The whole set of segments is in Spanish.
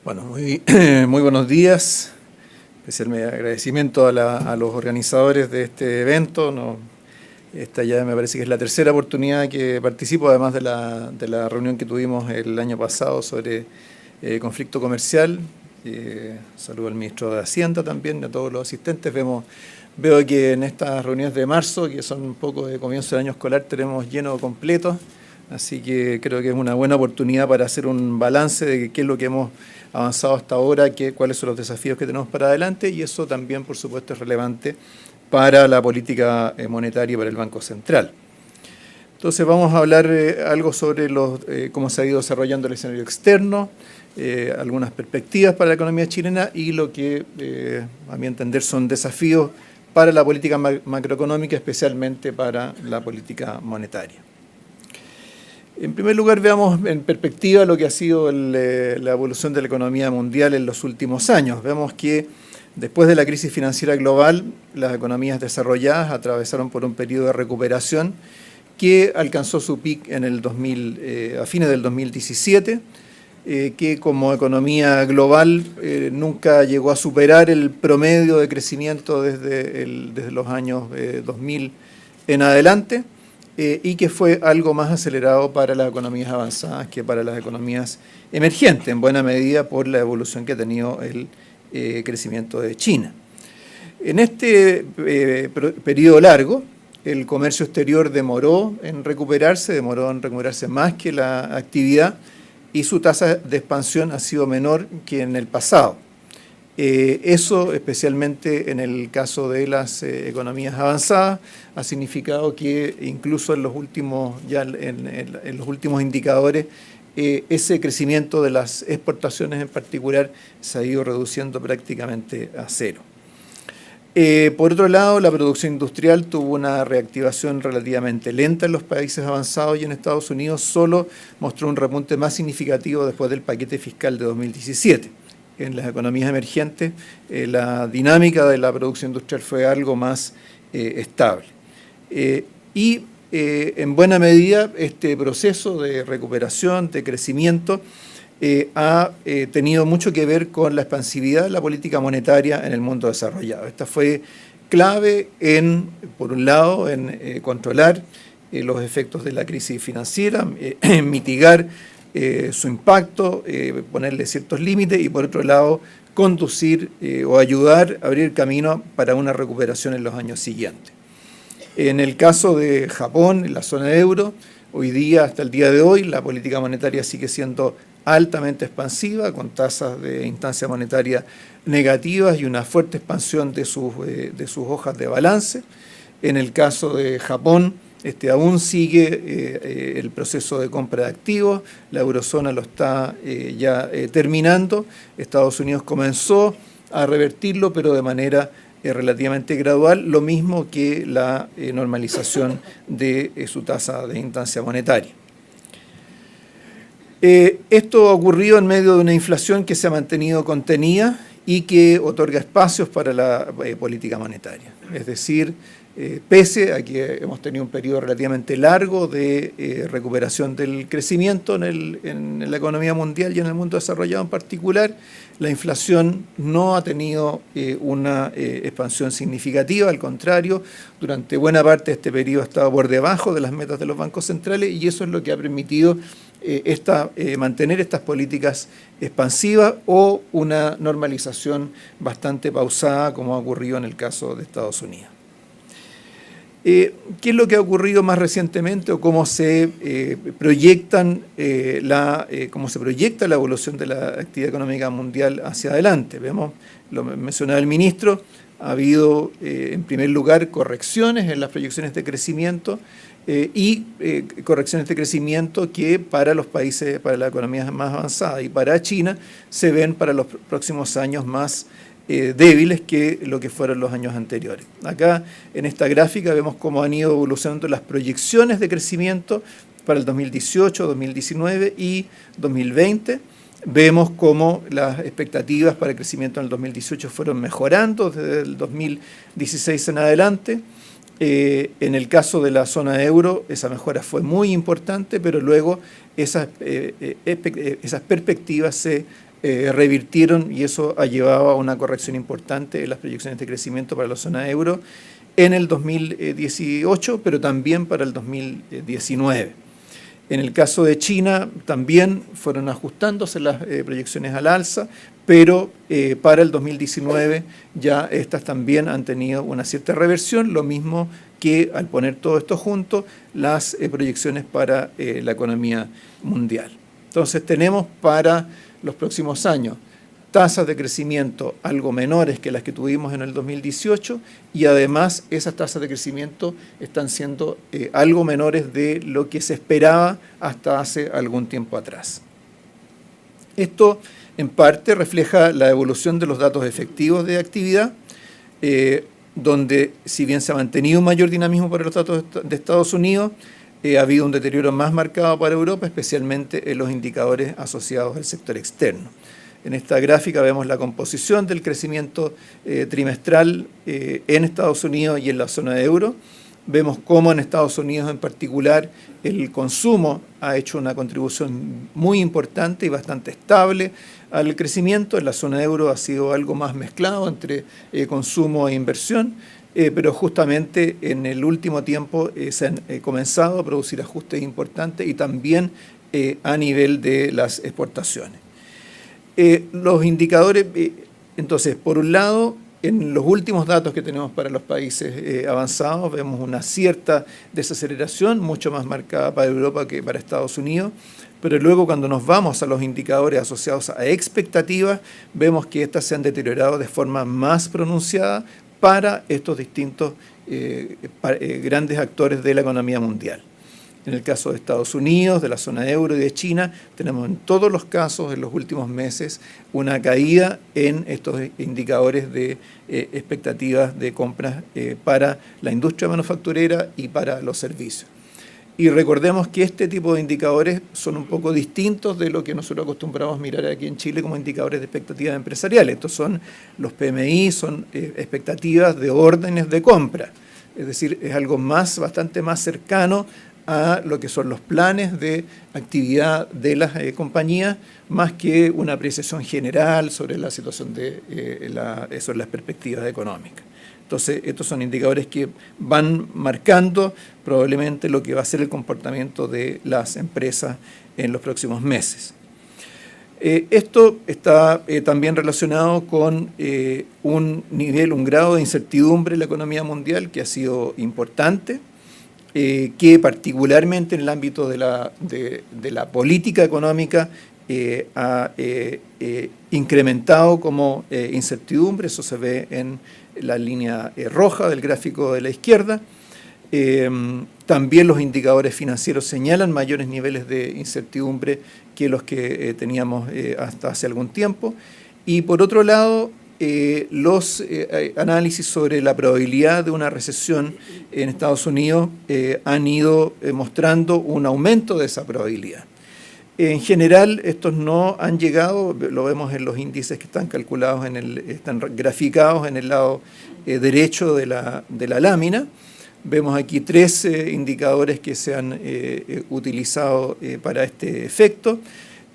Bueno, muy buenos días. Especial agradecimiento a los organizadores de este evento. Esta ya me parece que es la tercera oportunidad que participo, además de la reunión que tuvimos el año pasado sobre conflicto comercial. Saludo al ministro de Hacienda también, a todos los asistentes. Veo que en estas reuniones de marzo, que son un poco de comienzo del año escolar, tenemos lleno completo. Así que creo que es una buena oportunidad para hacer un balance de qué es lo que hemos avanzado hasta ahora, cuáles son los desafíos que tenemos para adelante, y eso también, por supuesto, es relevante para la política monetaria y para el Banco Central. Entonces vamos a hablar algo sobre cómo se ha ido desarrollando el escenario externo, algunas perspectivas para la economía chilena y lo que, a mi entender, son desafíos para la política macroeconómica, especialmente para la política monetaria. En primer lugar, veamos en perspectiva lo que ha sido la evolución de la economía mundial en los últimos años. Vemos que después de la crisis financiera global, las economías desarrolladas atravesaron por un periodo de recuperación que alcanzó su pic en a fines del 2017, que como economía global nunca llegó a superar el promedio de crecimiento desde los años 2000 en adelante. Y que fue algo más acelerado para las economías avanzadas que para las economías emergentes, en buena medida por la evolución que ha tenido el crecimiento de China. En este periodo largo, el comercio exterior demoró en recuperarse más que la actividad, y su tasa de expansión ha sido menor que en el pasado. Eso, especialmente en el caso de las economías avanzadas, ha significado que incluso en los últimos indicadores, ese crecimiento de las exportaciones en particular se ha ido reduciendo prácticamente a cero. Por otro lado, la producción industrial tuvo una reactivación relativamente lenta en los países avanzados, y en Estados Unidos solo mostró un repunte más significativo después del paquete fiscal de 2017. En las economías emergentes, la dinámica de la producción industrial fue algo más estable. En buena medida, este proceso de recuperación, de crecimiento, ha tenido mucho que ver con la expansividad de la política monetaria en el mundo desarrollado. Esta fue clave por un lado, en controlar los efectos de la crisis financiera, mitigar su impacto, ponerle ciertos límites, y por otro lado conducir o ayudar a abrir camino para una recuperación en los años siguientes. En el caso de Japón, en la zona euro, hasta el día de hoy, la política monetaria sigue siendo altamente expansiva, con tasas de instancia monetaria negativas y una fuerte expansión de sus hojas de balance. En el caso de Japón, aún sigue el proceso de compra de activos, la eurozona lo está ya terminando. Estados Unidos comenzó a revertirlo, pero de manera relativamente gradual, lo mismo que la normalización de su tasa de instancia monetaria. Esto ha ocurrido en medio de una inflación que se ha mantenido contenida y que otorga espacios para la política monetaria. Es decir, pese a que hemos tenido un periodo relativamente largo de recuperación del crecimiento en la economía mundial y en el mundo desarrollado en particular, la inflación no ha tenido una expansión significativa. Al contrario, durante buena parte de este periodo ha estado por debajo de las metas de los bancos centrales, y eso es lo que ha permitido mantener estas políticas expansivas o una normalización bastante pausada, como ha ocurrido en el caso de Estados Unidos. ¿Qué es lo que ha ocurrido más recientemente, o cómo se proyecta la evolución de la actividad económica mundial hacia adelante? Lo mencionaba el ministro, ha habido en primer lugar correcciones en las proyecciones de crecimiento, correcciones de crecimiento que para los países, para las economías más avanzadas y para China, se ven para los próximos años más débiles que lo que fueron los años anteriores. Acá en esta gráfica vemos cómo han ido evolucionando las proyecciones de crecimiento para el 2018, 2019 y 2020. Vemos cómo las expectativas para el crecimiento en el 2018 fueron mejorando desde el 2016 en adelante. En el caso de la zona euro, esa mejora fue muy importante, pero luego esas perspectivas se revirtieron y eso ha llevado a una corrección importante en las proyecciones de crecimiento para la zona euro en el 2018, pero también para el 2019. En el caso de China también fueron ajustándose las proyecciones al alza, pero para el 2019 ya estas también han tenido una cierta reversión, lo mismo que al poner todo esto junto, las proyecciones para la economía mundial. Entonces tenemos para los próximos años tasas de crecimiento algo menores que las que tuvimos en el 2018 y además esas tasas de crecimiento están siendo algo menores de lo que se esperaba hasta hace algún tiempo atrás. Esto en parte refleja la evolución de los datos efectivos de actividad, donde si bien se ha mantenido un mayor dinamismo para los datos de Estados Unidos, ha habido un deterioro más marcado para Europa, especialmente en los indicadores asociados al sector externo. En esta gráfica vemos la composición del crecimiento trimestral en Estados Unidos y en la zona de euro. Vemos cómo en Estados Unidos en particular el consumo ha hecho una contribución muy importante y bastante estable al crecimiento. En la zona de euro ha sido algo más mezclado entre consumo e inversión, pero justamente en el último tiempo se han comenzado a producir ajustes importantes y también a nivel de las exportaciones. Los indicadores, entonces, por un lado, en los últimos datos que tenemos para los países avanzados, vemos una cierta desaceleración, mucho más marcada para Europa que para Estados Unidos, pero luego cuando nos vamos a los indicadores asociados a expectativas, vemos que éstas se han deteriorado de forma más pronunciada para estos distintos grandes actores de la economía mundial. En el caso de Estados Unidos, de la zona euro y de China, tenemos en todos los casos en los últimos meses una caída en estos indicadores de expectativas de compras para la industria manufacturera y para los servicios. Y recordemos que este tipo de indicadores son un poco distintos de lo que nosotros acostumbramos a mirar aquí en Chile como indicadores de expectativas empresariales. Estos son los PMI, son expectativas de órdenes de compra. Es decir, es algo bastante más cercano a lo que son los planes de actividad de las compañías, más que una apreciación general sobre la situación sobre las perspectivas económicas. Entonces, estos son indicadores que van marcando probablemente lo que va a ser el comportamiento de las empresas en los próximos meses. Esto está también relacionado con un grado de incertidumbre en la economía mundial que ha sido importante, que particularmente en el ámbito de la política económica ha incrementado como incertidumbre. Eso se ve en la línea roja del gráfico de la izquierda. También los indicadores financieros señalan mayores niveles de incertidumbre que los que teníamos hasta hace algún tiempo. Y por otro lado, los análisis sobre la probabilidad de una recesión en Estados Unidos han ido mostrando un aumento de esa probabilidad. En general, estos no han llegado, lo vemos en los índices que están calculados, están graficados en el lado derecho de la lámina. Vemos aquí 3 indicadores que se han utilizado para este efecto.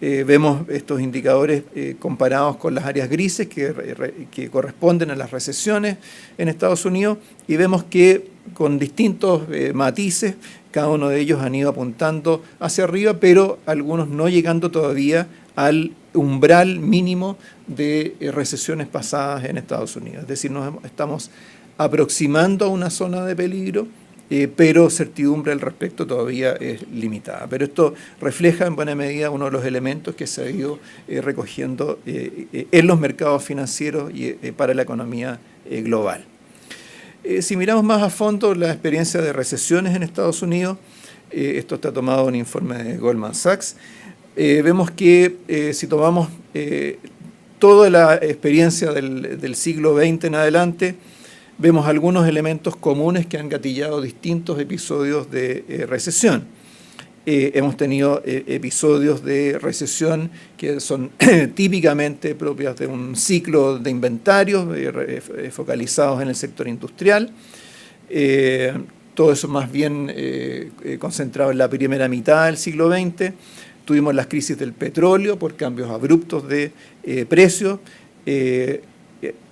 Vemos estos indicadores comparados con las áreas grises que corresponden a las recesiones en Estados Unidos y vemos que con distintos matices cada uno de ellos han ido apuntando hacia arriba, pero algunos no llegando todavía al umbral mínimo de recesiones pasadas en Estados Unidos. Es decir, nos estamos aproximando a una zona de peligro, pero certidumbre al respecto todavía es limitada. Pero esto refleja en buena medida uno de los elementos que se ha ido recogiendo en los mercados financieros y para la economía global. Si miramos más a fondo la experiencia de recesiones en Estados Unidos, esto está tomado en un informe de Goldman Sachs, vemos que si tomamos toda la experiencia del siglo XX en adelante, vemos algunos elementos comunes que han gatillado distintos episodios de recesión. Hemos tenido episodios de recesión que son típicamente propias de un ciclo de inventarios focalizados en el sector industrial. Todo eso más bien concentrado en la primera mitad del siglo XX. Tuvimos las crisis del petróleo por cambios abruptos de precios,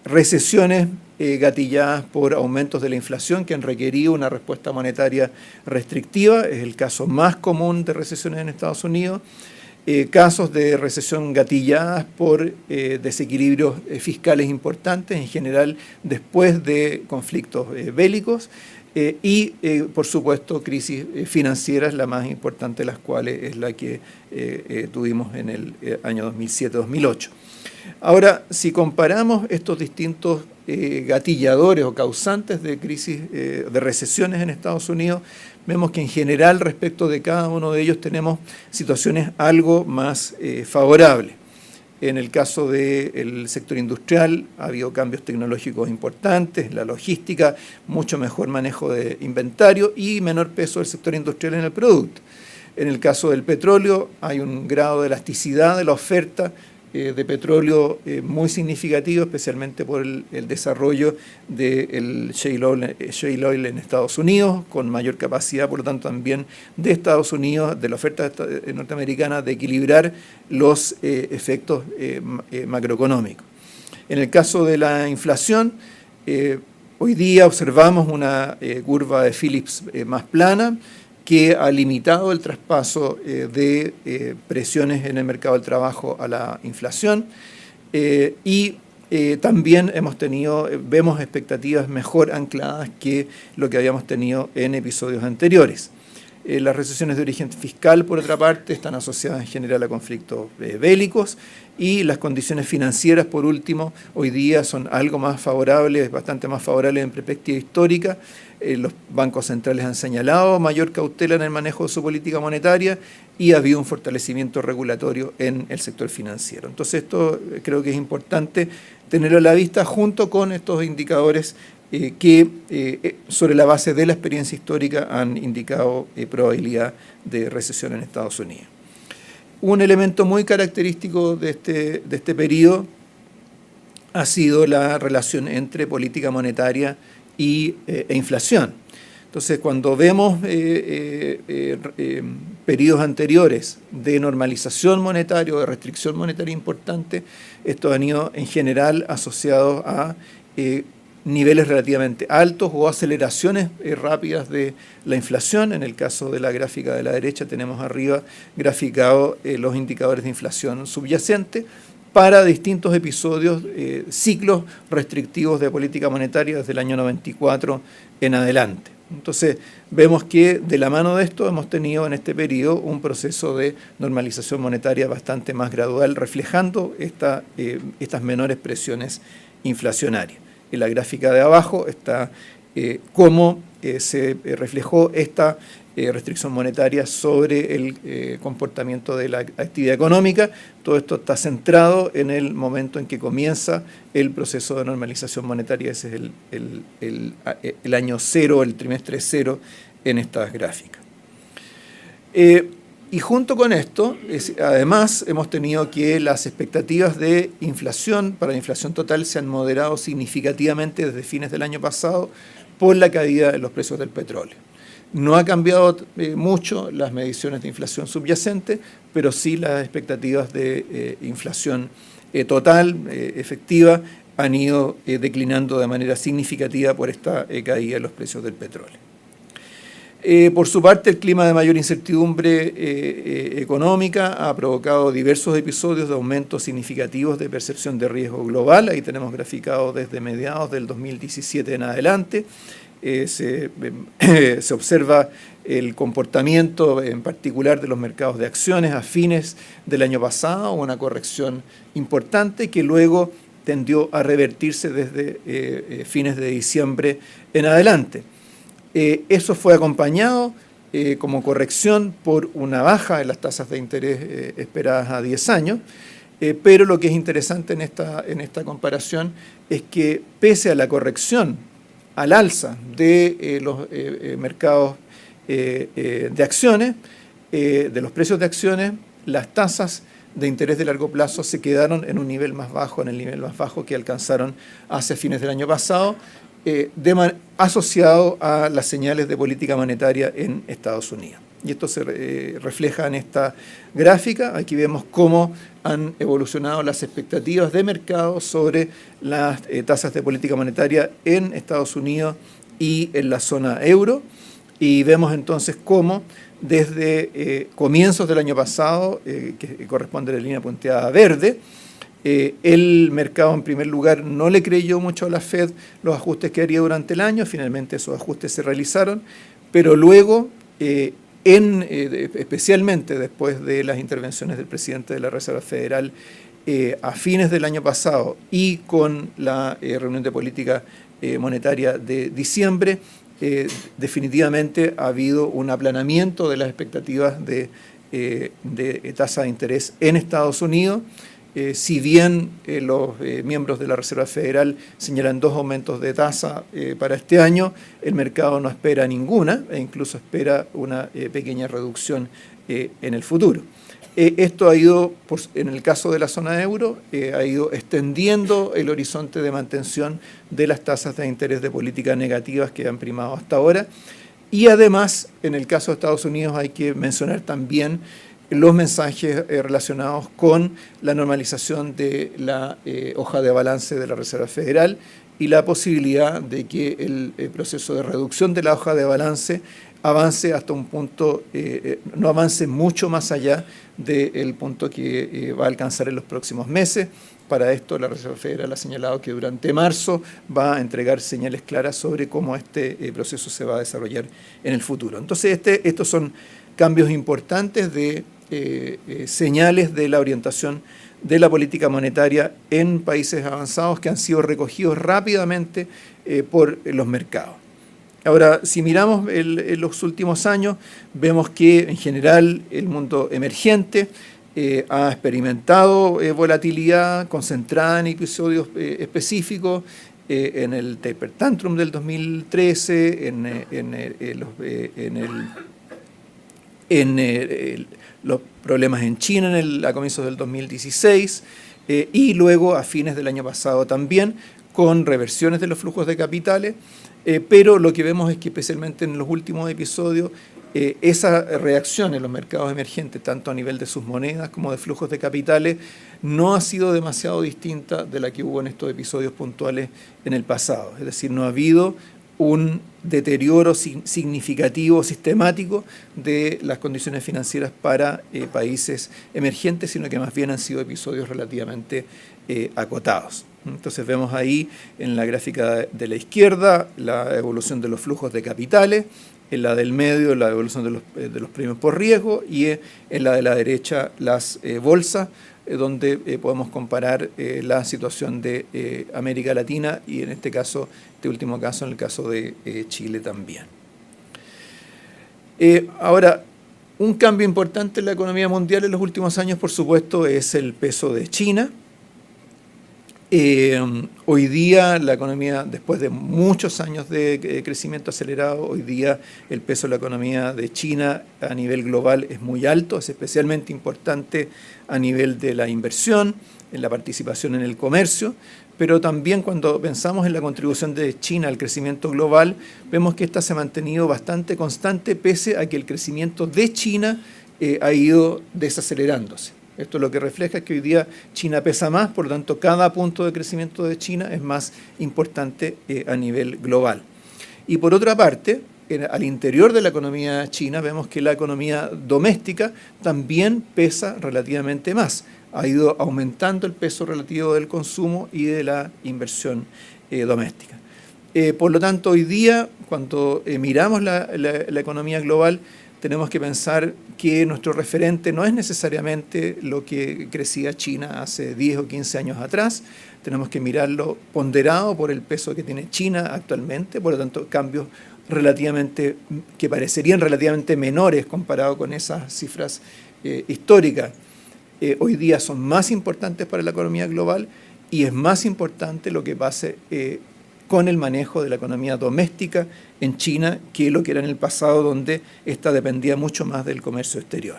recesiones gatilladas por aumentos de la inflación que han requerido una respuesta monetaria restrictiva, es el caso más común de recesiones en Estados Unidos, casos de recesión gatilladas por desequilibrios fiscales importantes, en general después de conflictos bélicos, y, por supuesto, crisis financieras, la más importante de las cuales es la que tuvimos en el año 2007-2008. Ahora, si comparamos estos distintos gatilladores o causantes de crisis, de recesiones en Estados Unidos, vemos que en general respecto de cada uno de ellos tenemos situaciones algo más favorables. En el caso del sector industrial ha habido cambios tecnológicos importantes, la logística, mucho mejor manejo de inventario y menor peso del sector industrial en el producto. En el caso del petróleo hay un grado de elasticidad de la oferta de petróleo muy significativo, especialmente por el desarrollo del shale oil en Estados Unidos, con mayor capacidad, por lo tanto, también de Estados Unidos, de la oferta norteamericana, de equilibrar los efectos macroeconómicos. En el caso de la inflación, hoy día observamos una curva de Phillips más plana, que ha limitado el traspaso de presiones en el mercado del trabajo a la inflación y también vemos expectativas mejor ancladas que lo que habíamos tenido en episodios anteriores. Las recesiones de origen fiscal, por otra parte, están asociadas en general a conflictos bélicos y las condiciones financieras, por último, hoy día son algo más favorables, bastante más favorables en perspectiva histórica. Los bancos centrales han señalado mayor cautela en el manejo de su política monetaria y ha habido un fortalecimiento regulatorio en el sector financiero. Entonces, esto creo que es importante tenerlo a la vista junto con estos indicadores que sobre la base de la experiencia histórica han indicado probabilidad de recesión en Estados Unidos. Un elemento muy característico de este periodo ha sido la relación entre política monetaria e inflación. Entonces, cuando vemos periodos anteriores de normalización monetaria o de restricción monetaria importante, estos han ido en general asociados a niveles relativamente altos o aceleraciones rápidas de la inflación. En el caso de la gráfica de la derecha tenemos arriba graficados los indicadores de inflación subyacente para distintos episodios, ciclos restrictivos de política monetaria desde el año 94 en adelante. Entonces, vemos que de la mano de esto hemos tenido en este periodo un proceso de normalización monetaria bastante más gradual, reflejando estas menores presiones inflacionarias. En la gráfica de abajo está cómo se reflejó esta restricción monetaria sobre el comportamiento de la actividad económica. Todo esto está centrado en el momento en que comienza el proceso de normalización monetaria. Ese es el año cero, el trimestre cero en estas gráficas. Y junto con esto, además, hemos tenido que las expectativas de inflación para la inflación total se han moderado significativamente desde fines del año pasado por la caída de los precios del petróleo. No ha cambiado mucho las mediciones de inflación subyacente, pero sí las expectativas de inflación total, efectiva, han ido declinando de manera significativa por esta caída de los precios del petróleo. Por su parte, el clima de mayor incertidumbre económica ha provocado diversos episodios de aumentos significativos de percepción de riesgo global. Ahí tenemos graficado desde mediados del 2017 en adelante. Se observa el comportamiento en particular de los mercados de acciones a fines del año pasado, una corrección importante que luego tendió a revertirse desde fines de diciembre en adelante. Eso fue acompañado como corrección por una baja en las tasas de interés esperadas a 10 años, pero lo que es interesante en esta comparación es que pese a la corrección al alza de los mercados de acciones, de los precios de acciones, las tasas de interés de largo plazo se quedaron en un nivel más bajo, en el nivel más bajo que alcanzaron hacia fines del año pasado, asociado a las señales de política monetaria en Estados Unidos. y esto se refleja en esta gráfica. Aquí vemos cómo han evolucionado las expectativas de mercado sobre las tasas de política monetaria en Estados Unidos y en la zona euro, y vemos entonces cómo desde comienzos del año pasado, que corresponde a la línea punteada verde, el mercado en primer lugar no le creyó mucho a la Fed los ajustes que haría durante el año. Finalmente esos ajustes se realizaron, pero luego, especialmente después de las intervenciones del presidente de la Reserva Federal a fines del año pasado y con la reunión de política monetaria de diciembre, definitivamente ha habido un aplanamiento de las expectativas de tasa de interés en Estados Unidos. Si bien los miembros de la Reserva Federal señalan 2 aumentos de tasa para este año, el mercado no espera ninguna e incluso espera una pequeña reducción en el futuro. Esto ha ido, en el caso de la zona euro, ha ido extendiendo el horizonte de mantención de las tasas de interés de política negativas que han primado hasta ahora. Y además, en el caso de Estados Unidos hay que mencionar también los mensajes relacionados con la normalización de la hoja de balance de la Reserva Federal y la posibilidad de que el proceso de reducción de la hoja de balance avance hasta un punto, no avance mucho más allá del punto que va a alcanzar en los próximos meses. Para esto, la Reserva Federal ha señalado que durante marzo va a entregar señales claras sobre cómo este proceso se va a desarrollar en el futuro. Entonces, estos son cambios importantes de señales de la orientación de la política monetaria en países avanzados que han sido recogidos rápidamente por los mercados. Ahora, si miramos en los últimos años, vemos que en general el mundo emergente ha experimentado volatilidad concentrada en episodios específicos, en el taper tantrum del 2013, los problemas en China a comienzos del 2016 y luego a fines del año pasado también, con reversiones de los flujos de capitales, pero lo que vemos es que especialmente en los últimos episodios esa reacción en los mercados emergentes, tanto a nivel de sus monedas como de flujos de capitales, no ha sido demasiado distinta de la que hubo en estos episodios puntuales en el pasado. Es decir, no ha habido un deterioro significativo, sistemático de las condiciones financieras para países emergentes, sino que más bien han sido episodios relativamente acotados. Entonces vemos ahí en la gráfica de la izquierda la evolución de los flujos de capitales, en la del medio la evolución de los premios por riesgo y en la de la derecha las bolsas, donde podemos comparar la situación de América Latina y en este caso, este último caso, en el caso de Chile también. Ahora, un cambio importante en la economía mundial en los últimos años, por supuesto, es el peso de China. Hoy día la economía, después de muchos años de crecimiento acelerado, hoy día el peso de la economía de China a nivel global es muy alto, es especialmente importante a nivel de la inversión, en la participación en el comercio, pero también cuando pensamos en la contribución de China al crecimiento global, vemos que esta se ha mantenido bastante constante pese a que el crecimiento de China ha ido desacelerándose. Esto lo que refleja es que hoy día China pesa más, por lo tanto cada punto de crecimiento de China es más importante a nivel global. Y por otra parte, al interior de la economía china vemos que la economía doméstica también pesa relativamente más. Ha ido aumentando el peso relativo del consumo y de la inversión doméstica. Por lo tanto, hoy día, cuando miramos la economía global, tenemos que pensar que nuestro referente no es necesariamente lo que crecía China hace 10 o 15 años atrás. Tenemos que mirarlo ponderado por el peso que tiene China actualmente, por lo tanto, cambios que parecerían relativamente menores comparado con esas cifras históricas. Hoy día son más importantes para la economía global y es más importante lo que pase con el manejo de la economía doméstica en China que lo que era en el pasado, donde ésta dependía mucho más del comercio exterior.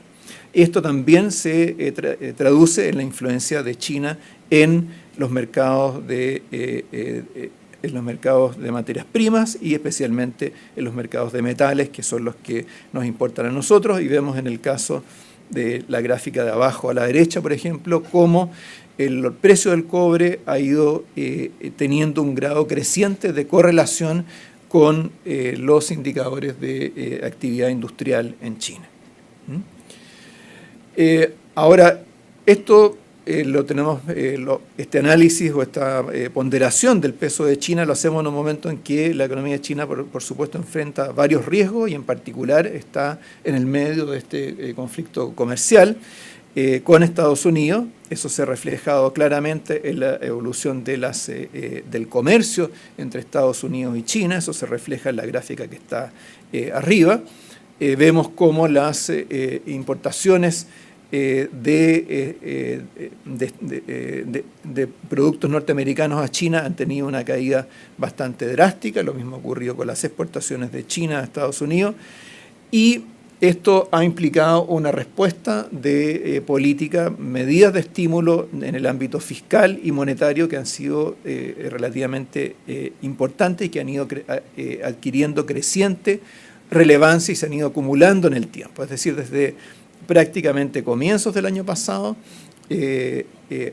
Esto también se traduce en la influencia de China en los mercados en los mercados de materias primas y especialmente en los mercados de metales, que son los que nos importan a nosotros, y vemos en el caso de la gráfica de abajo a la derecha, por ejemplo, cómo el precio del cobre ha ido teniendo un grado creciente de correlación con los indicadores de actividad industrial en China. Ahora, esto lo tenemos, este análisis o esta ponderación del peso de China lo hacemos en un momento en que la economía de China, por supuesto, enfrenta varios riesgos y en particular está en el medio de este conflicto comercial con Estados Unidos. Eso se ha reflejado claramente en la evolución de del comercio entre Estados Unidos y China. Eso se refleja en la gráfica que está arriba. Vemos cómo las importaciones de productos norteamericanos a China han tenido una caída bastante drástica. Lo mismo ocurrió con las exportaciones de China a Estados Unidos. Y esto ha implicado una respuesta de política, medidas de estímulo en el ámbito fiscal y monetario que han sido relativamente importantes y que han ido adquiriendo creciente relevancia y se han ido acumulando en el tiempo. Es decir, desde prácticamente comienzos del año pasado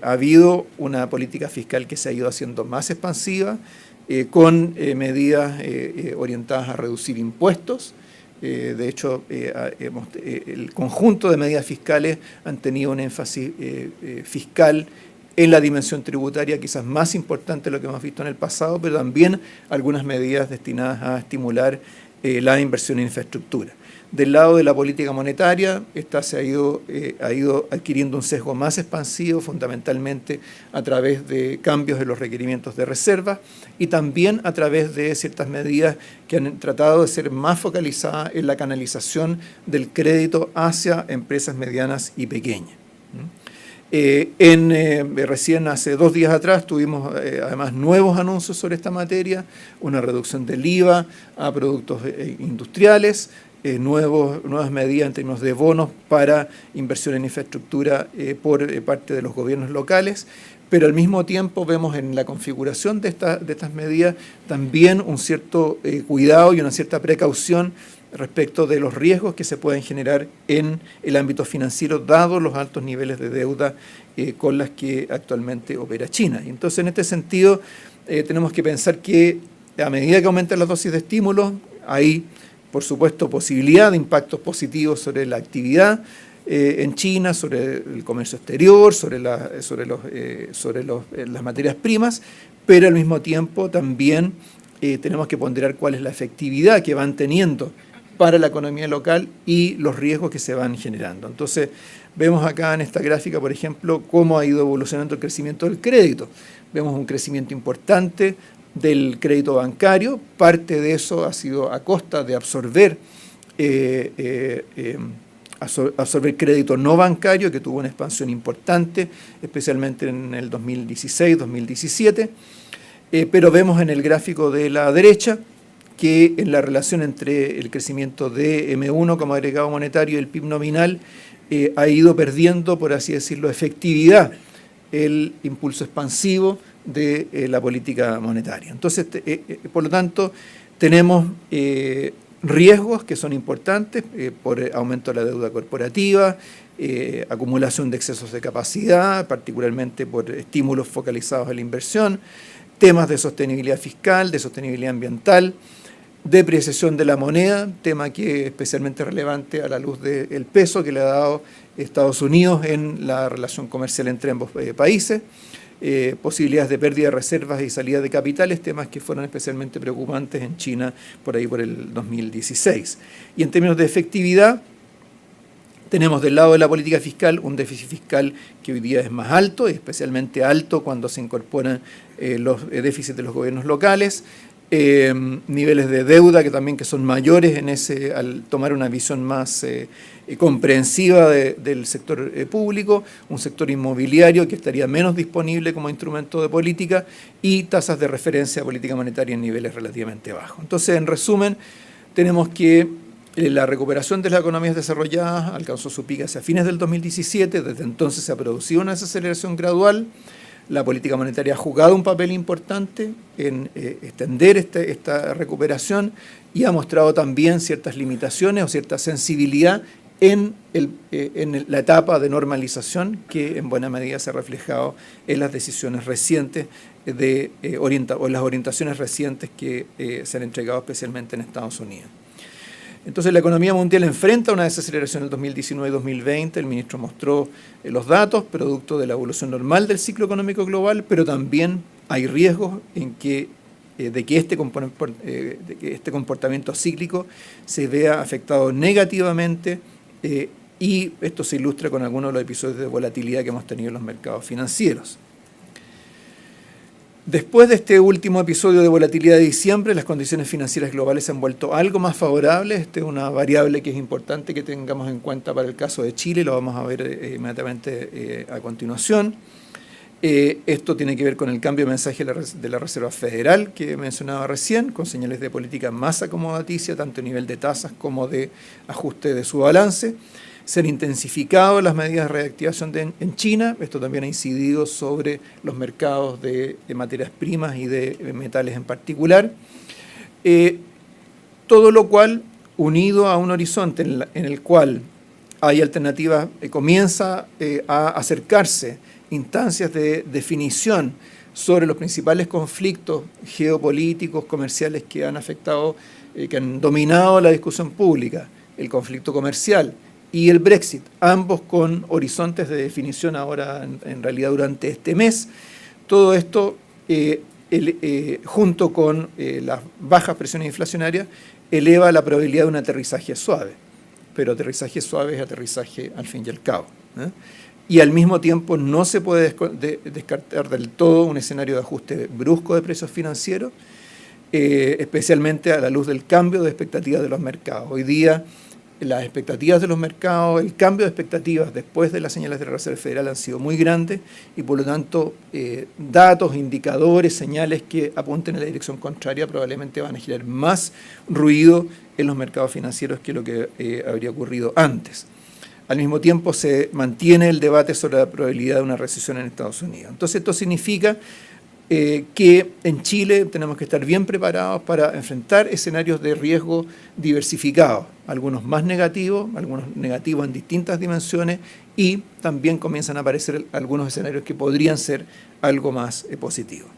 ha habido una política fiscal que se ha ido haciendo más expansiva, con medidas orientadas a reducir impuestos. De hecho, el conjunto de medidas fiscales han tenido un énfasis fiscal en la dimensión tributaria quizás más importante de lo que hemos visto en el pasado, pero también algunas medidas destinadas a estimular la inversión en infraestructura. Del lado de la política monetaria, esta ha ido adquiriendo un sesgo más expansivo, fundamentalmente a través de cambios en los requerimientos de reserva y también a través de ciertas medidas que han tratado de ser más focalizadas en la canalización del crédito hacia empresas medianas y pequeñas. Recién hace 2 días atrás tuvimos además nuevos anuncios sobre esta materia, una reducción del IVA a productos industriales, nuevas medidas en términos de bonos para inversión en infraestructura por parte de los gobiernos locales, pero al mismo tiempo vemos en la configuración de estas medidas también un cierto cuidado y una cierta precaución respecto de los riesgos que se pueden generar en el ámbito financiero, dados los altos niveles de deuda con las que actualmente opera China. Y entonces, en este sentido, tenemos que pensar que a medida que aumentan las dosis de estímulos, hay, por supuesto, posibilidad de impactos positivos sobre la actividad en China, sobre el comercio exterior, sobre las materias primas, pero al mismo tiempo también tenemos que ponderar cuál es la efectividad que van teniendo para la economía local y los riesgos que se van generando. Entonces, vemos acá en esta gráfica, por ejemplo, cómo ha ido evolucionando el crecimiento del crédito. Vemos un crecimiento importante del crédito bancario. Parte de eso ha sido a costa de absorber crédito no bancario, que tuvo una expansión importante, especialmente en el 2016-2017. Pero vemos en el gráfico de la derecha que en la relación entre el crecimiento de M1 como agregado monetario y el PIB nominal ha ido perdiendo, por así decirlo, efectividad el impulso expansivo de la política monetaria. Entonces, por lo tanto, tenemos riesgos que son importantes por aumento de la deuda corporativa, acumulación de excesos de capacidad, particularmente por estímulos focalizados en la inversión, temas de sostenibilidad fiscal, de sostenibilidad ambiental, depreciación de la moneda, tema que es especialmente relevante a la luz del peso que le ha dado Estados Unidos en la relación comercial entre ambos países, posibilidades de pérdida de reservas y salida de capitales, temas que fueron especialmente preocupantes en China por el 2016. Y en términos de efectividad, tenemos del lado de la política fiscal un déficit fiscal que hoy día es más alto, y especialmente alto cuando se incorporan los déficits de los gobiernos locales, niveles de deuda que son mayores al tomar una visión más comprensiva del sector público, un sector inmobiliario que estaría menos disponible como instrumento de política y tasas de referencia a política monetaria en niveles relativamente bajos. Entonces, en resumen, tenemos que la recuperación de las economías desarrolladas alcanzó su pico hacia fines del 2017, desde entonces se ha producido una desaceleración gradual. La política monetaria ha jugado un papel importante en extender esta recuperación y ha mostrado también ciertas limitaciones o cierta sensibilidad en la etapa de normalización que en buena medida se ha reflejado en las decisiones recientes o en las orientaciones recientes que se han entregado especialmente en Estados Unidos. Entonces la economía mundial enfrenta una desaceleración en el 2019 y 2020, el ministro mostró los datos, producto de la evolución normal del ciclo económico global, pero también hay riesgos de que este comportamiento cíclico se vea afectado negativamente y esto se ilustra con algunos de los episodios de volatilidad que hemos tenido en los mercados financieros. Después de este último episodio de volatilidad de diciembre, las condiciones financieras globales se han vuelto algo más favorables. Esta es una variable que es importante que tengamos en cuenta para el caso de Chile, lo vamos a ver inmediatamente a continuación. Esto tiene que ver con el cambio de mensaje de la Reserva Federal que mencionaba recién, con señales de política más acomodaticia, tanto a nivel de tasas como de ajuste de su balance. Se han intensificado las medidas de reactivación en China. Esto también ha incidido sobre los mercados de materias primas y de metales en particular. Todo lo cual, unido a un horizonte en el cual hay alternativas, comienza a acercarse instancias de definición sobre los principales conflictos geopolíticos, comerciales que han afectado, que han dominado la discusión pública, el conflicto comercial y el Brexit, ambos con horizontes de definición ahora en realidad durante este mes. Todo esto, junto con las bajas presiones inflacionarias, eleva la probabilidad de un aterrizaje suave. Pero aterrizaje suave es aterrizaje al fin y al cabo, y al mismo tiempo no se puede descartar del todo un escenario de ajuste brusco de precios financieros, especialmente a la luz del cambio de expectativas de los mercados. Hoy día las expectativas de los mercados, el cambio de expectativas después de las señales de la Reserva Federal han sido muy grandes y por lo tanto datos, indicadores, señales que apunten en la dirección contraria probablemente van a generar más ruido en los mercados financieros que lo que habría ocurrido antes. Al mismo tiempo se mantiene el debate sobre la probabilidad de una recesión en Estados Unidos. Entonces esto significa que en Chile tenemos que estar bien preparados para enfrentar escenarios de riesgo diversificados, algunos más negativos, algunos negativos en distintas dimensiones y también comienzan a aparecer algunos escenarios que podrían ser algo más positivos.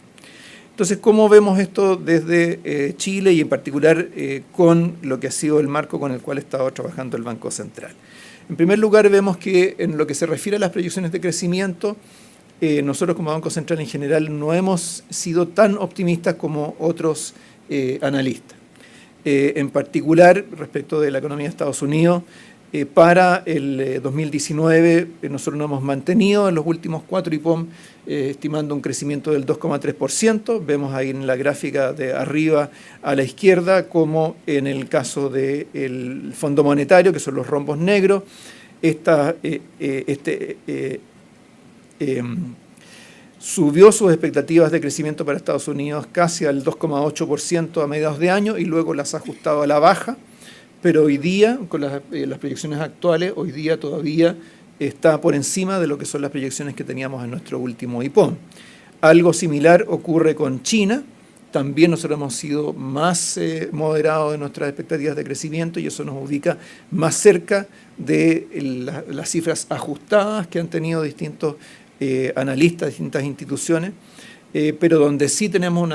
Entonces, ¿cómo vemos esto desde Chile y en particular con lo que ha sido el marco con el cual ha estado trabajando el Banco Central? En primer lugar, vemos que en lo que se refiere a las proyecciones de crecimiento, nosotros como Banco Central en general no hemos sido tan optimistas como otros analistas. En particular, respecto de la economía de Estados Unidos, para el 2019 nosotros nos hemos mantenido en los últimos 4 IPOM estimando un crecimiento del 2,3%. Vemos ahí en la gráfica de arriba a la izquierda como en el caso del Fondo Monetario, que son los rombos negros, subió sus expectativas de crecimiento para Estados Unidos casi al 2,8% a mediados de año y luego las ha ajustado a la baja, pero hoy día, con las proyecciones actuales, hoy día todavía está por encima de lo que son las proyecciones que teníamos en nuestro último IPOM. Algo similar ocurre con China. También nosotros hemos sido más moderados de nuestras expectativas de crecimiento y eso nos ubica más cerca de las cifras ajustadas que han tenido distintos analistas, distintas instituciones, pero donde sí tenemos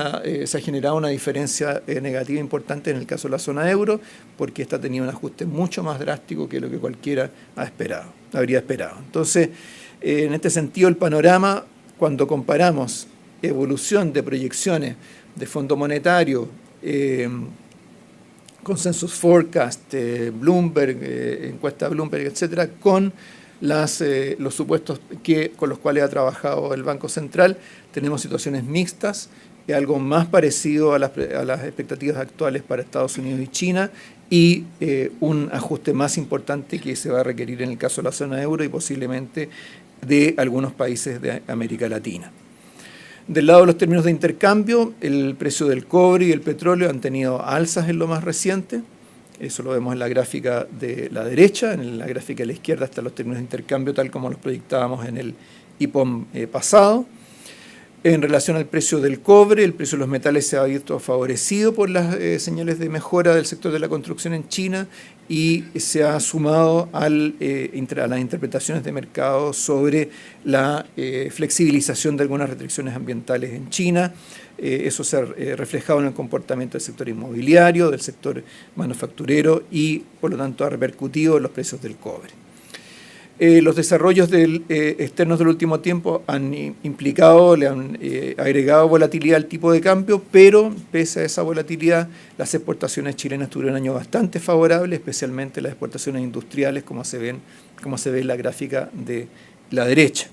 se ha generado una diferencia negativa importante en el caso de la zona euro, porque esta ha tenido un ajuste mucho más drástico que lo que cualquiera habría esperado. Entonces, en este sentido, el panorama, cuando comparamos evolución de proyecciones de Fondo Monetario, Consensus Forecast, Bloomberg, encuesta Bloomberg, etcétera, con los supuestos con los cuales ha trabajado el Banco Central, tenemos situaciones mixtas, algo más parecido a las expectativas actuales para Estados Unidos y China y un ajuste más importante que se va a requerir en el caso de la zona euro y posiblemente de algunos países de América Latina. Del lado de los términos de intercambio, el precio del cobre y el petróleo han tenido alzas en lo más reciente. Eso lo vemos en la gráfica de la derecha. En la gráfica de la izquierda están los términos de intercambio tal como los proyectábamos en el IPOM pasado. En relación al precio del cobre, el precio de los metales se ha visto favorecido por las señales de mejora del sector de la construcción en China y se ha sumado a las interpretaciones de mercado sobre la flexibilización de algunas restricciones ambientales en China. Eso se ha reflejado en el comportamiento del sector inmobiliario, del sector manufacturero y, por lo tanto, ha repercutido en los precios del cobre. Los desarrollos externos del último tiempo han implicado, le han agregado volatilidad al tipo de cambio, pero pese a esa volatilidad, las exportaciones chilenas tuvieron un año bastante favorable, especialmente las exportaciones industriales, como se ve en la gráfica de la derecha.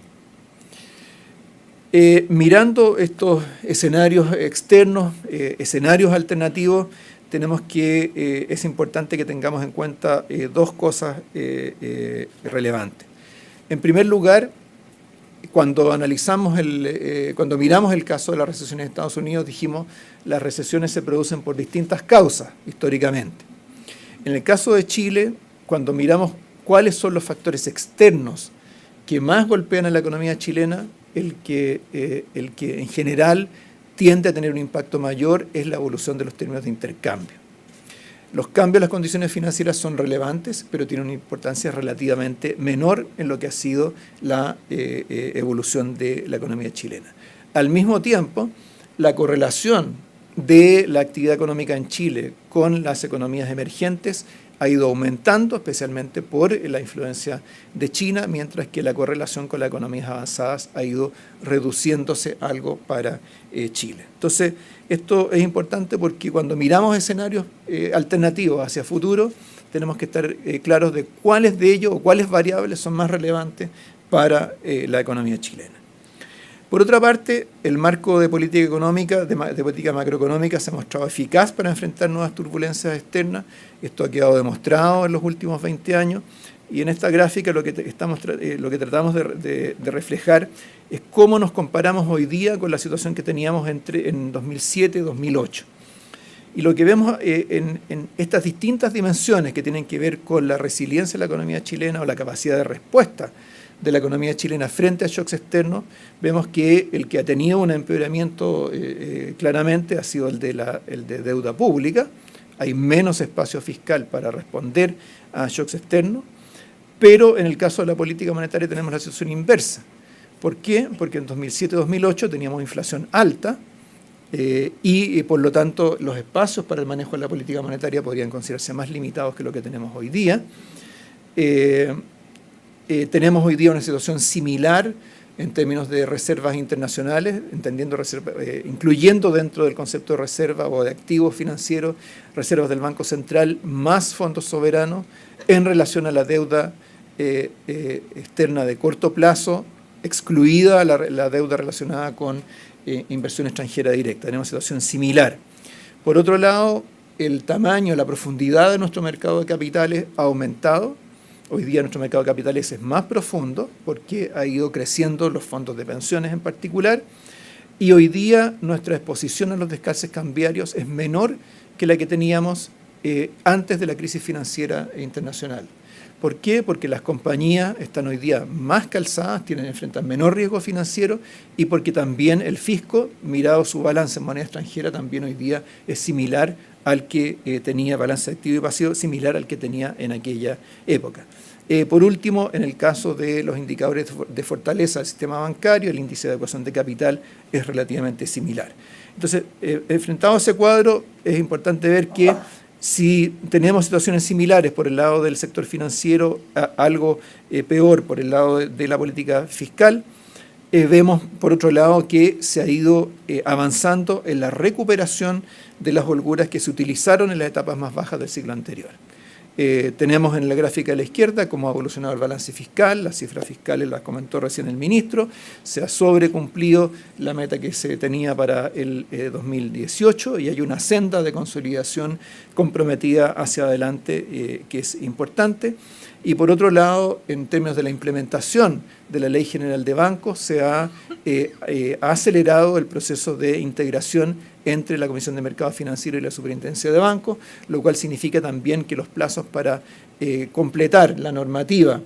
Mirando estos escenarios externos, escenarios alternativos, tenemos que, es importante que tengamos en cuenta dos cosas relevantes. En primer lugar, cuando miramos el caso de la recesión en Estados Unidos, dijimos las recesiones se producen por distintas causas históricamente. En el caso de Chile, cuando miramos cuáles son los factores externos que más golpean a la economía chilena, el que en general tiende a tener un impacto mayor es la evolución de los términos de intercambio. Los cambios en las condiciones financieras son relevantes, pero tienen una importancia relativamente menor en lo que ha sido la evolución de la economía chilena. Al mismo tiempo, la correlación de la actividad económica en Chile con las economías emergentes ha ido aumentando, especialmente por la influencia de China, mientras que la correlación con las economías avanzadas ha ido reduciéndose algo para Chile. Entonces, esto es importante porque cuando miramos escenarios alternativos hacia futuro, tenemos que estar claros de cuáles de ellos o cuáles variables son más relevantes para la economía chilena. Por otra parte, el marco de política económica, de política macroeconómica, se ha mostrado eficaz para enfrentar nuevas turbulencias externas. Esto ha quedado demostrado en los últimos 20 años. Y en esta gráfica lo que tratamos de reflejar es cómo nos comparamos hoy día con la situación que teníamos en 2007 y 2008. Y lo que vemos en estas distintas dimensiones que tienen que ver con la resiliencia de la economía chilena o la capacidad de respuesta de la economía chilena frente a shocks externos, vemos que el que ha tenido un empeoramiento claramente ha sido el de deuda pública. Hay menos espacio fiscal para responder a shocks externos, pero en el caso de la política monetaria tenemos la situación inversa. ¿Por qué? Porque en 2007-2008 teníamos inflación alta y por lo tanto los espacios para el manejo de la política monetaria podrían considerarse más limitados que lo que tenemos hoy día. Tenemos hoy día una situación similar en términos de reservas internacionales, incluyendo dentro del concepto de reserva o de activos financieros, reservas del Banco Central más fondos soberanos en relación a la deuda externa de corto plazo, excluida la deuda relacionada con inversión extranjera directa. Tenemos una situación similar. Por otro lado, el tamaño, la profundidad de nuestro mercado de capitales ha aumentado. Hoy día nuestro mercado de capitales es más profundo porque ha ido creciendo los fondos de pensiones en particular y hoy día nuestra exposición a los descalces cambiarios es menor que la que teníamos antes de la crisis financiera internacional. ¿Por qué? Porque las compañías están hoy día más calzadas, enfrentan menor riesgo financiero y porque también el fisco, mirado su balance en moneda extranjera, también hoy día es similar al que tenía balance activo y pasivo, similar al que tenía en aquella época. Por último, en el caso de los indicadores de fortaleza del sistema bancario, el índice de adecuación de capital es relativamente similar. Entonces, enfrentado a ese cuadro, es importante ver que si tenemos situaciones similares por el lado del sector financiero, algo peor por el lado de la política fiscal, vemos por otro lado que se ha ido avanzando en la recuperación de las holguras que se utilizaron en las etapas más bajas del siglo anterior. Tenemos en la gráfica de la izquierda cómo ha evolucionado el balance fiscal, las cifras fiscales las comentó recién el ministro, se ha sobrecumplido la meta que se tenía para el 2018 y hay una senda de consolidación comprometida hacia adelante que es importante. Y por otro lado, en términos de la implementación de la Ley General de Bancos, se ha acelerado el proceso de integración entre la Comisión de Mercado Financiero y la Superintendencia de Bancos, lo cual significa también que los plazos para completar la normativa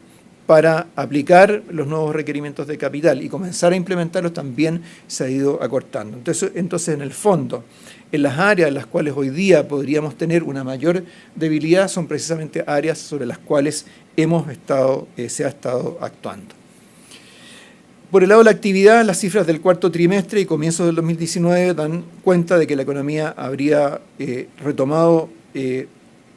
para aplicar los nuevos requerimientos de capital y comenzar a implementarlos también se ha ido acortando. Entonces, en el fondo, en las áreas en las cuales hoy día podríamos tener una mayor debilidad son precisamente áreas sobre las cuales se ha estado actuando. Por el lado de la actividad, las cifras del cuarto trimestre y comienzos del 2019 dan cuenta de que la economía habría retomado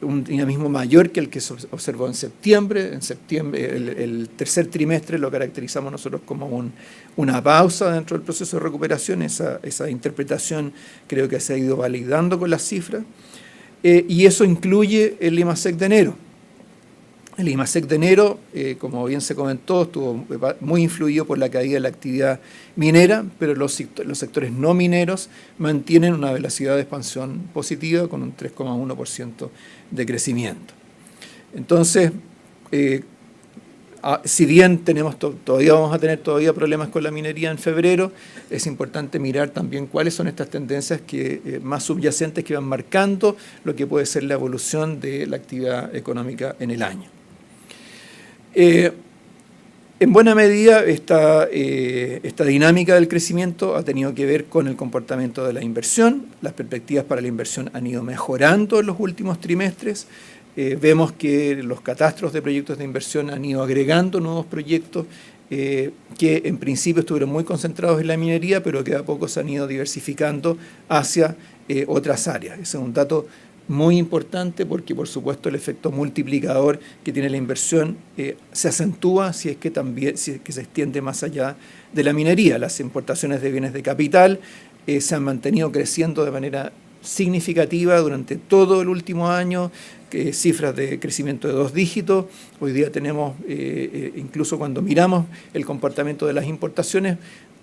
un dinamismo mayor que el que se observó en septiembre. En septiembre, el tercer trimestre lo caracterizamos nosotros como una pausa dentro del proceso de recuperación. Esa interpretación creo que se ha ido validando con las cifras. Y eso incluye el IMASEC de enero. El IMASEC de enero, como bien se comentó, estuvo muy influido por la caída de la actividad minera, pero los sectores no mineros mantienen una velocidad de expansión positiva con un 3,1% de crecimiento. Entonces, si bien todavía vamos a tener problemas con la minería en febrero, es importante mirar también cuáles son estas tendencias más subyacentes que van marcando lo que puede ser la evolución de la actividad económica en el año. En buena medida, esta dinámica del crecimiento ha tenido que ver con el comportamiento de la inversión. Las perspectivas para la inversión han ido mejorando en los últimos trimestres. Vemos que los catastros de proyectos de inversión han ido agregando nuevos proyectos que en principio estuvieron muy concentrados en la minería, pero que a poco se han ido diversificando hacia otras áreas. Ese es un dato muy importante porque, por supuesto, el efecto multiplicador que tiene la inversión se acentúa si es que se extiende más allá de la minería. Las importaciones de bienes de capital se han mantenido creciendo de manera significativa durante todo el último año, cifras de crecimiento de 2 dígitos. Hoy día tenemos, incluso cuando miramos el comportamiento de las importaciones,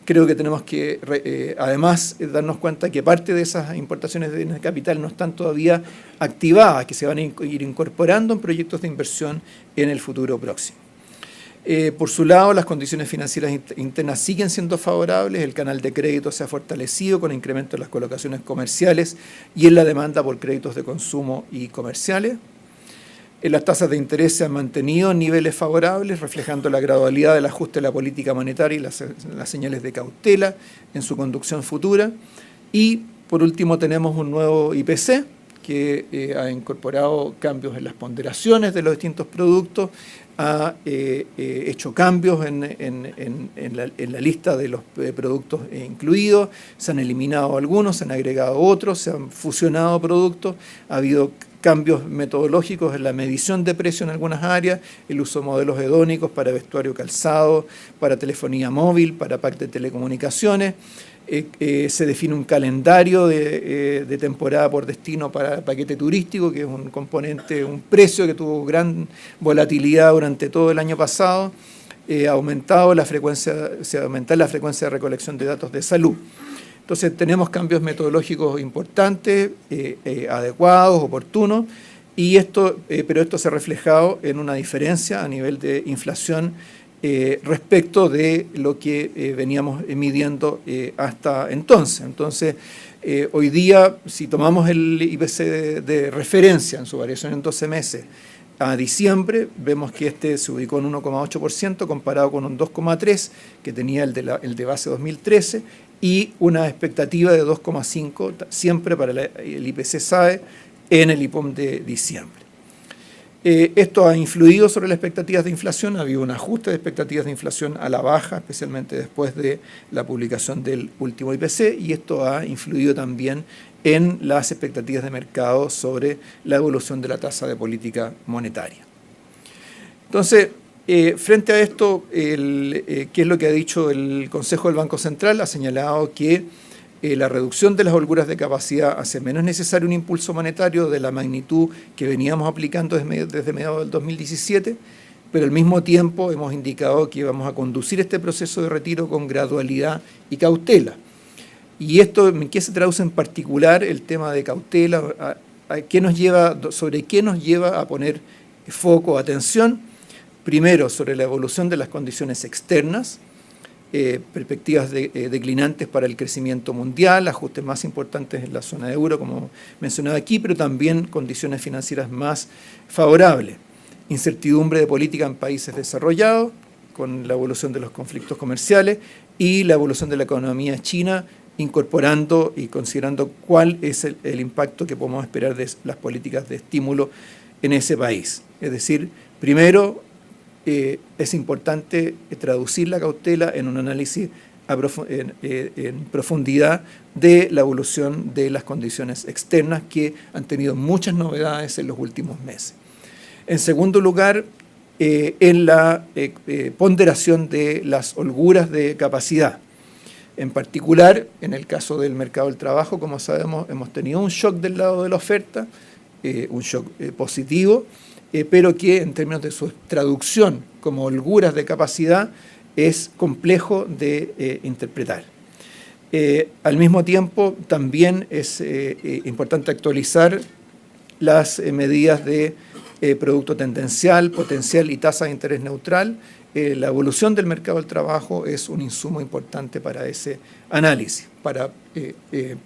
creo que tenemos que, además, darnos cuenta que parte de esas importaciones de bienes de capital no están todavía activadas, que se van a ir incorporando en proyectos de inversión en el futuro próximo. Por su lado, las condiciones financieras internas siguen siendo favorables, el canal de crédito se ha fortalecido con incremento en las colocaciones comerciales y en la demanda por créditos de consumo y comerciales. Las tasas de interés se han mantenido en niveles favorables, reflejando la gradualidad del ajuste de la política monetaria y las señales de cautela en su conducción futura. Y, por último, tenemos un nuevo IPC que ha incorporado cambios en las ponderaciones de los distintos productos, ha hecho cambios en la lista de los productos incluidos, se han eliminado algunos, se han agregado otros, se han fusionado productos, ha habido cambios metodológicos en la medición de precio en algunas áreas, el uso de modelos hedónicos para vestuario calzado, para telefonía móvil, para pack de telecomunicaciones. Se define un calendario de temporada por destino para el paquete turístico, que es un componente, un precio que tuvo gran volatilidad durante todo el año pasado. Se ha aumentado la frecuencia de recolección de datos de salud. Entonces tenemos cambios metodológicos importantes, adecuados, oportunos, pero esto se ha reflejado en una diferencia a nivel de inflación respecto de lo que veníamos midiendo hasta entonces. Entonces, hoy día, si tomamos el IPC de referencia en su variación en 12 meses a diciembre, vemos que este se ubicó en 1,8% comparado con un 2,3% que tenía el de base 2013 y una expectativa de 2,5% siempre para el IPC SAE en el IPOM de diciembre. Esto ha influido sobre las expectativas de inflación, ha habido un ajuste de expectativas de inflación a la baja, especialmente después de la publicación del último IPC, y esto ha influido también en las expectativas de mercado sobre la evolución de la tasa de política monetaria. Entonces, frente a esto, ¿qué es lo que ha dicho el Consejo del Banco Central? Ha señalado que la reducción de las holguras de capacidad hace menos necesario un impulso monetario de la magnitud que veníamos aplicando desde mediados del 2017, pero al mismo tiempo hemos indicado que vamos a conducir este proceso de retiro con gradualidad y cautela. ¿Y esto en qué se traduce en particular el tema de cautela? ¿Sobre qué nos lleva a poner foco, atención? Primero, sobre la evolución de las condiciones externas, perspectivas declinantes para el crecimiento mundial, ajustes más importantes en la zona de euro, como mencionaba aquí, pero también condiciones financieras más favorables. incertidumbre de política en países desarrollados, con la evolución de los conflictos comerciales y la evolución de la economía china, incorporando y considerando cuál es el impacto que podemos esperar de las políticas de estímulo en ese país. Es decir, primero, es importante traducir la cautela en un análisis en profundidad de la evolución de las condiciones externas que han tenido muchas novedades en los últimos meses. En segundo lugar, en la ponderación de las holguras de capacidad. En particular, en el caso del mercado del trabajo, como sabemos, hemos tenido un shock del lado de la oferta, un shock positivo, pero que en términos de su traducción como holguras de capacidad es complejo de interpretar. Al mismo tiempo, también es importante actualizar las medidas de producto tendencial, potencial y tasa de interés neutral. La evolución del mercado del trabajo es un insumo importante para ese análisis, para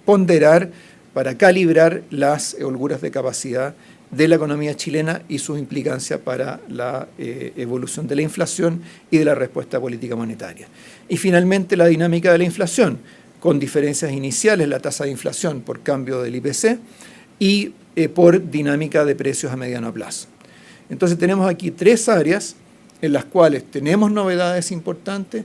ponderar, para calibrar las holguras de capacidad de la economía chilena y sus implicancias para la evolución de la inflación y de la respuesta política monetaria. Y finalmente la dinámica de la inflación, con diferencias iniciales, la tasa de inflación por cambio del IPC y por dinámica de precios a mediano plazo. Entonces tenemos aquí tres áreas en las cuales tenemos novedades importantes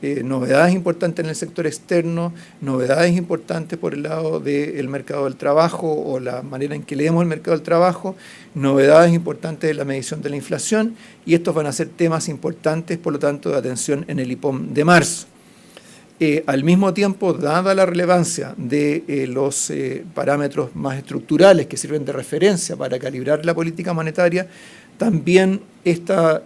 en el sector externo, novedades importantes por el lado del mercado del trabajo o la manera en que leemos el mercado del trabajo, novedades importantes de la medición de la inflación, y estos van a ser temas importantes, por lo tanto, de atención en el IPOM de marzo. Al mismo tiempo, dada la relevancia de los parámetros más estructurales que sirven de referencia para calibrar la política monetaria, también esta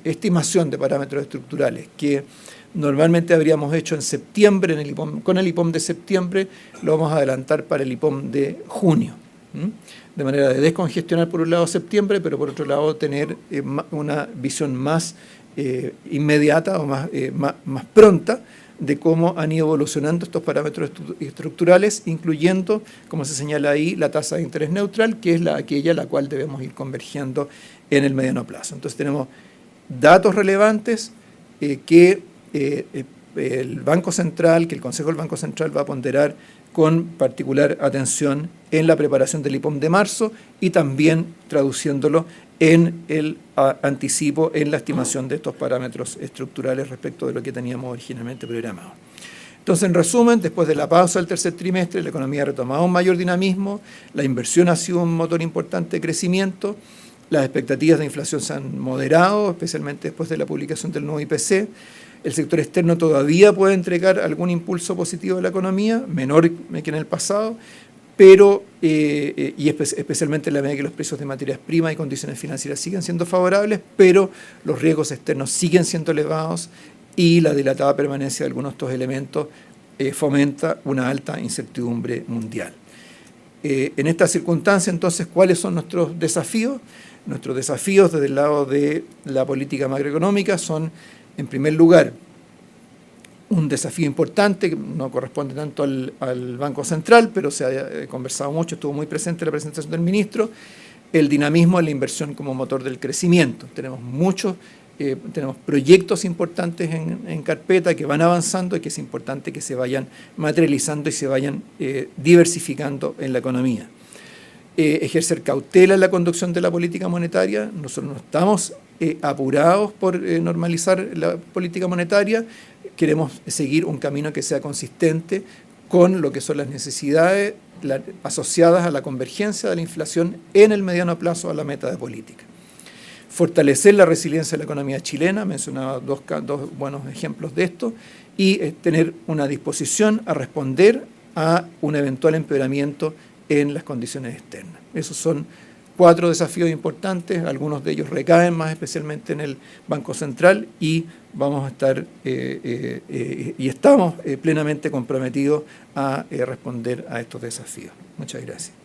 estimación de parámetros estructurales que normalmente habríamos hecho en septiembre con el IPOM de septiembre, lo vamos a adelantar para el IPOM de junio. De manera de descongestionar por un lado septiembre, pero por otro lado tener una visión más inmediata o más pronta de cómo han ido evolucionando estos parámetros estructurales, incluyendo, como se señala ahí, la tasa de interés neutral, que es aquella a la cual debemos ir convergiendo en el mediano plazo. Entonces tenemos datos relevantes que el Banco Central, que el Consejo del Banco Central va a ponderar con particular atención en la preparación del IPOM de marzo y también traduciéndolo en el anticipo, en la estimación de estos parámetros estructurales respecto de lo que teníamos originalmente programado. Entonces, en resumen, después de la pausa del tercer trimestre, la economía ha retomado un mayor dinamismo, la inversión ha sido un motor importante de crecimiento, las expectativas de inflación se han moderado, especialmente después de la publicación del nuevo IPC. El sector externo todavía puede entregar algún impulso positivo de la economía, menor que en el pasado, pero, especialmente en la medida que los precios de materias primas y condiciones financieras siguen siendo favorables, pero los riesgos externos siguen siendo elevados y la dilatada permanencia de algunos de estos elementos fomenta una alta incertidumbre mundial. En esta circunstancia, entonces, ¿cuáles son nuestros desafíos? Nuestros desafíos desde el lado de la política macroeconómica son, en primer lugar, un desafío importante que no corresponde tanto al Banco Central, pero se ha conversado mucho, estuvo muy presente en la presentación del ministro, el dinamismo de la inversión como motor del crecimiento. Tenemos proyectos importantes en carpeta que van avanzando y que es importante que se vayan materializando y se vayan diversificando en la economía. Ejercer cautela en la conducción de la política monetaria. Nosotros no estamos apurados por normalizar la política monetaria, queremos seguir un camino que sea consistente con lo que son las necesidades asociadas a la convergencia de la inflación en el mediano plazo a la meta de política. Fortalecer la resiliencia de la economía chilena, mencionaba dos buenos ejemplos de esto, y tener una disposición a responder a un eventual empeoramiento en las condiciones externas. Esos son 4 desafíos importantes, algunos de ellos recaen más especialmente en el Banco Central y vamos a estar y estamos plenamente comprometidos a responder a estos desafíos. Muchas gracias.